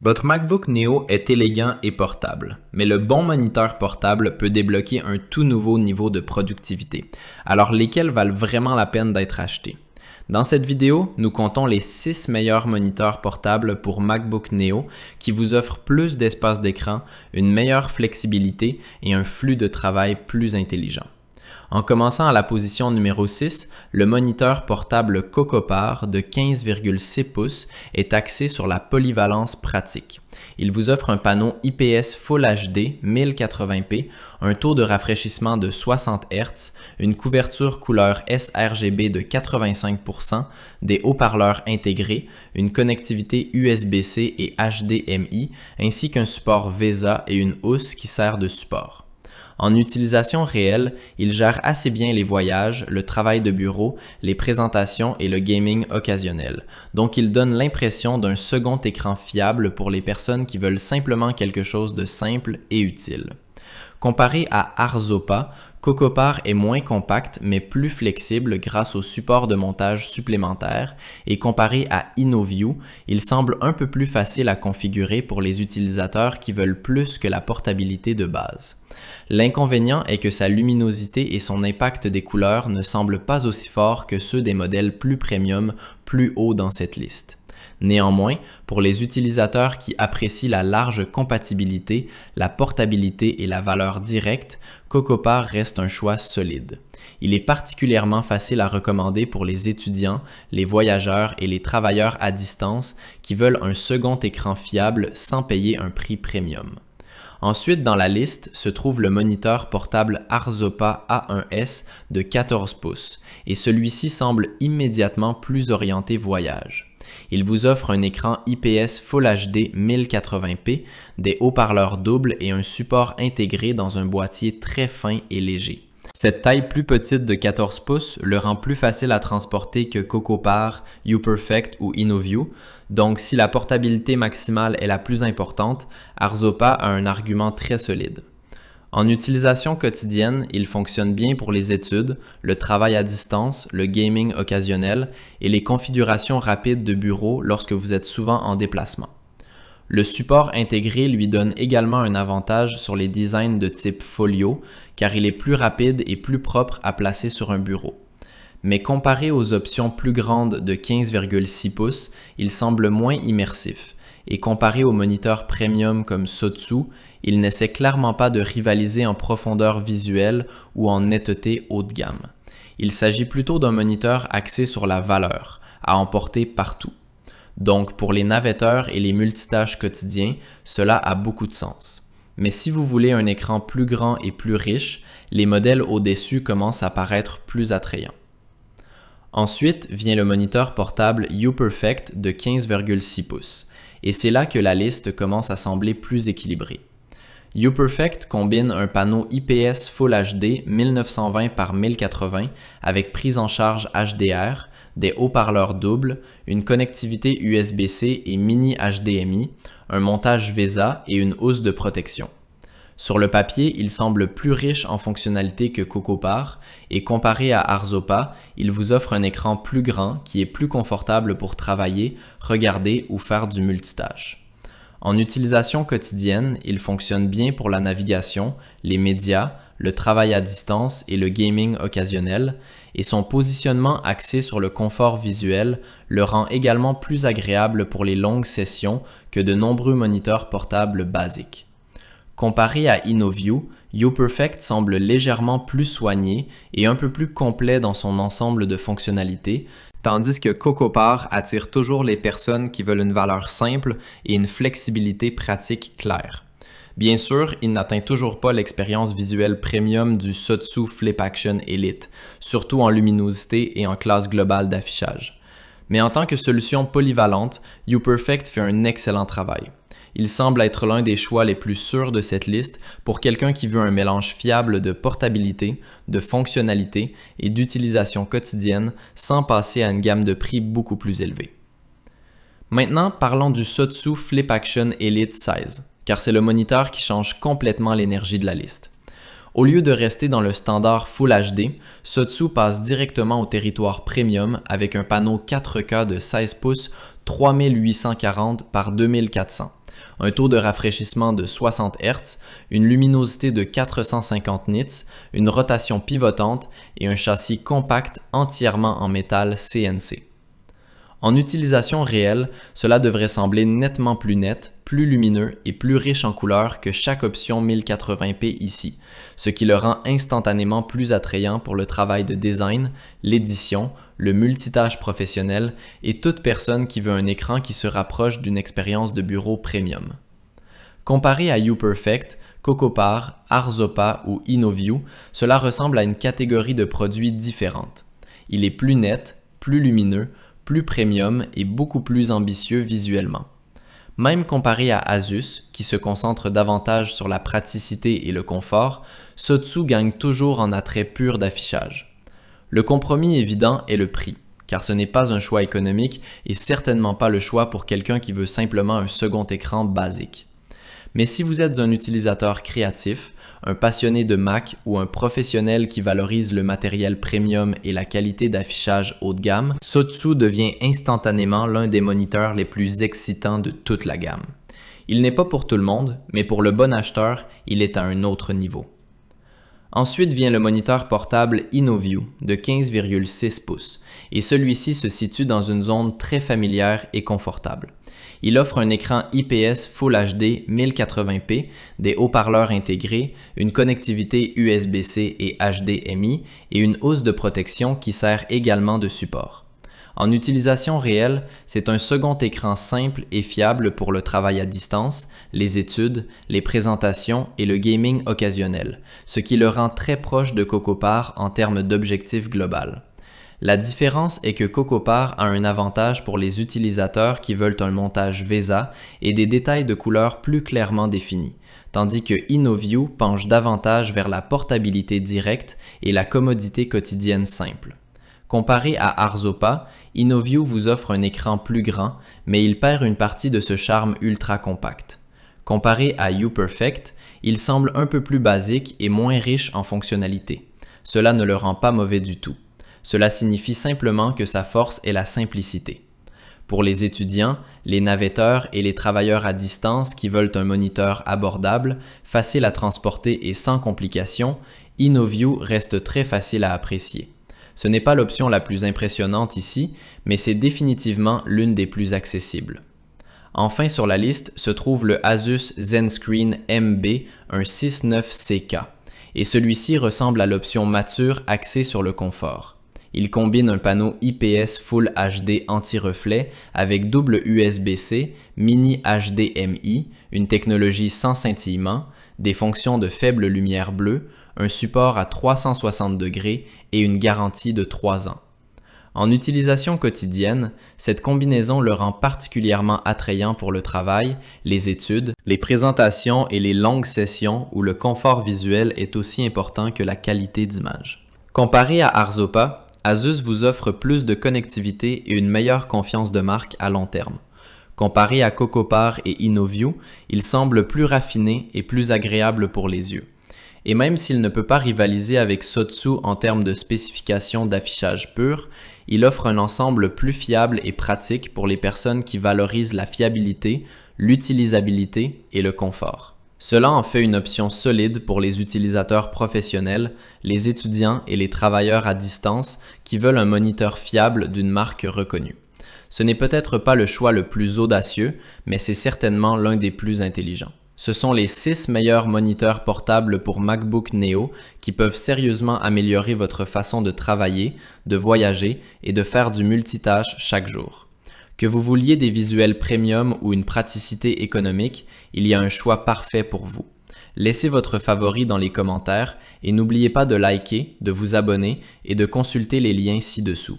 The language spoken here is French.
Votre MacBook Neo est élégant et portable, mais le bon moniteur portable peut débloquer un tout nouveau niveau de productivité. Alors lesquels valent vraiment la peine d'être achetés? Dans cette vidéo, nous comptons les 6 meilleurs moniteurs portables pour MacBook Neo qui vous offrent plus d'espace d'écran, une meilleure flexibilité et un flux de travail plus intelligent. En commençant à la position numéro 6, le moniteur portable Cocopar de 15,6 pouces est axé sur la polyvalence pratique. Il vous offre un panneau IPS Full HD 1080p, un taux de rafraîchissement de 60 Hz, une couverture couleur sRGB de 85%, des haut-parleurs intégrés, une connectivité USB-C et HDMI, ainsi qu'un support VESA et une housse qui sert de support. En utilisation réelle, il gère assez bien les voyages, le travail de bureau, les présentations et le gaming occasionnel. Donc il donne l'impression d'un second écran fiable pour les personnes qui veulent simplement quelque chose de simple et utile. Comparé à Arzopa, Cocopar est moins compact mais plus flexible grâce au support de montage supplémentaire et comparé à InnoView, il semble un peu plus facile à configurer pour les utilisateurs qui veulent plus que la portabilité de base. L'inconvénient est que sa luminosité et son impact des couleurs ne semblent pas aussi forts que ceux des modèles plus premium plus haut dans cette liste. Néanmoins, pour les utilisateurs qui apprécient la large compatibilité, la portabilité et la valeur directe, Cocopar reste un choix solide. Il est particulièrement facile à recommander pour les étudiants, les voyageurs et les travailleurs à distance qui veulent un second écran fiable sans payer un prix premium. Ensuite, dans la liste se trouve le moniteur portable Arzopa A1S de 14 pouces et celui-ci semble immédiatement plus orienté voyage. Il vous offre un écran IPS Full HD 1080p, des haut-parleurs doubles et un support intégré dans un boîtier très fin et léger. Cette taille plus petite de 14 pouces le rend plus facile à transporter que Cocopar, UPerfect ou InnoView, donc si la portabilité maximale est la plus importante, Arzopa a un argument très solide. En utilisation quotidienne, il fonctionne bien pour les études, le travail à distance, le gaming occasionnel et les configurations rapides de bureau lorsque vous êtes souvent en déplacement. Le support intégré lui donne également un avantage sur les designs de type folio car il est plus rapide et plus propre à placer sur un bureau. Mais comparé aux options plus grandes de 15,6 pouces, il semble moins immersif. Et comparé aux moniteurs premium comme Sotsu, il n'essaie clairement pas de rivaliser en profondeur visuelle ou en netteté haut de gamme. Il s'agit plutôt d'un moniteur axé sur la valeur, à emporter partout. Donc pour les navetteurs et les multitâches quotidiens, cela a beaucoup de sens. Mais si vous voulez un écran plus grand et plus riche, les modèles au-dessus commencent à paraître plus attrayants. Ensuite vient le moniteur portable UPerfect de 15,6 pouces. Et c'est là que la liste commence à sembler plus équilibrée. UPerfect combine un panneau IPS Full HD 1920 par 1080 avec prise en charge HDR, des haut-parleurs doubles, une connectivité USB-C et mini HDMI, un montage VESA et une housse de protection. Sur le papier, il semble plus riche en fonctionnalités que Cocopar et comparé à Arzopa, il vous offre un écran plus grand qui est plus confortable pour travailler, regarder ou faire du multitâche. En utilisation quotidienne, il fonctionne bien pour la navigation, les médias, le travail à distance et le gaming occasionnel et son positionnement axé sur le confort visuel le rend également plus agréable pour les longues sessions que de nombreux moniteurs portables basiques. Comparé à InnoView, UPerfect semble légèrement plus soigné et un peu plus complet dans son ensemble de fonctionnalités, tandis que Cocopar attire toujours les personnes qui veulent une valeur simple et une flexibilité pratique claire. Bien sûr, il n'atteint toujours pas l'expérience visuelle premium du Sotsu Flip Action Elite, surtout en luminosité et en classe globale d'affichage. Mais en tant que solution polyvalente, UPerfect fait un excellent travail. Il semble être l'un des choix les plus sûrs de cette liste pour quelqu'un qui veut un mélange fiable de portabilité, de fonctionnalité et d'utilisation quotidienne sans passer à une gamme de prix beaucoup plus élevée. Maintenant, parlons du Sotsu Flip Action Elite 16, car c'est le moniteur qui change complètement l'énergie de la liste. Au lieu de rester dans le standard Full HD, Sotsu passe directement au territoire premium avec un panneau 4K de 16 pouces 3840 par 2400. un taux de rafraîchissement de 60 Hz, une luminosité de 450 nits, une rotation pivotante et un châssis compact entièrement en métal CNC. En utilisation réelle, cela devrait sembler nettement plus net, plus lumineux et plus riche en couleurs que chaque option 1080p ici, ce qui le rend instantanément plus attrayant pour le travail de design, l'édition, le multitâche professionnel et toute personne qui veut un écran qui se rapproche d'une expérience de bureau premium. Comparé à UPerfect, Cocopar, Arzopa ou InnoView, cela ressemble à une catégorie de produits différente. Il est plus net, plus lumineux, plus premium et beaucoup plus ambitieux visuellement. Même comparé à Asus, qui se concentre davantage sur la praticité et le confort, Sotsu gagne toujours en attrait pur d'affichage. Le compromis évident est le prix, car ce n'est pas un choix économique et certainement pas le choix pour quelqu'un qui veut simplement un second écran basique. Mais si vous êtes un utilisateur créatif, un passionné de Mac ou un professionnel qui valorise le matériel premium et la qualité d'affichage haut de gamme, Sotsu devient instantanément l'un des moniteurs les plus excitants de toute la gamme. Il n'est pas pour tout le monde, mais pour le bon acheteur, il est à un autre niveau. Ensuite vient le moniteur portable InnoView de 15,6 pouces et celui-ci se situe dans une zone très familière et confortable. Il offre un écran IPS Full HD 1080p, des haut-parleurs intégrés, une connectivité USB-C et HDMI et une housse de protection qui sert également de support. En utilisation réelle, c'est un second écran simple et fiable pour le travail à distance, les études, les présentations et le gaming occasionnel, ce qui le rend très proche de Cocopar en termes d'objectif global. La différence est que Cocopar a un avantage pour les utilisateurs qui veulent un montage VESA et des détails de couleurs plus clairement définis, tandis que InnoView penche davantage vers la portabilité directe et la commodité quotidienne simple. Comparé à Arzopa, InnoView vous offre un écran plus grand, mais il perd une partie de ce charme ultra compact. Comparé à UPerfect, il semble un peu plus basique et moins riche en fonctionnalités. Cela ne le rend pas mauvais du tout. Cela signifie simplement que sa force est la simplicité. Pour les étudiants, les navetteurs et les travailleurs à distance qui veulent un moniteur abordable, facile à transporter et sans complications, InnoView reste très facile à apprécier. Ce n'est pas l'option la plus impressionnante ici, mais c'est définitivement l'une des plus accessibles. Enfin sur la liste se trouve le Asus ZenScreen MB, un 6.9CK, et celui-ci ressemble à l'option mature axée sur le confort. Il combine un panneau IPS Full HD anti-reflet avec double USB-C, mini HDMI, une technologie sans scintillement, des fonctions de faible lumière bleue, un support à 360 degrés et une garantie de 3 ans. En utilisation quotidienne, cette combinaison le rend particulièrement attrayant pour le travail, les études, les présentations et les longues sessions où le confort visuel est aussi important que la qualité d'image. Comparé à Arzopa, Asus vous offre plus de connectivité et une meilleure confiance de marque à long terme. Comparé à Cocopar et InnoView, il semble plus raffiné et plus agréable pour les yeux. Et même s'il ne peut pas rivaliser avec Sotsu en termes de spécifications d'affichage pur, il offre un ensemble plus fiable et pratique pour les personnes qui valorisent la fiabilité, l'utilisabilité et le confort. Cela en fait une option solide pour les utilisateurs professionnels, les étudiants et les travailleurs à distance qui veulent un moniteur fiable d'une marque reconnue. Ce n'est peut-être pas le choix le plus audacieux, mais c'est certainement l'un des plus intelligents. Ce sont les 6 meilleurs moniteurs portables pour MacBook Neo qui peuvent sérieusement améliorer votre façon de travailler, de voyager et de faire du multitâche chaque jour. Que vous vouliez des visuels premium ou une praticité économique, il y a un choix parfait pour vous. Laissez votre favori dans les commentaires et n'oubliez pas de liker, de vous abonner et de consulter les liens ci-dessous.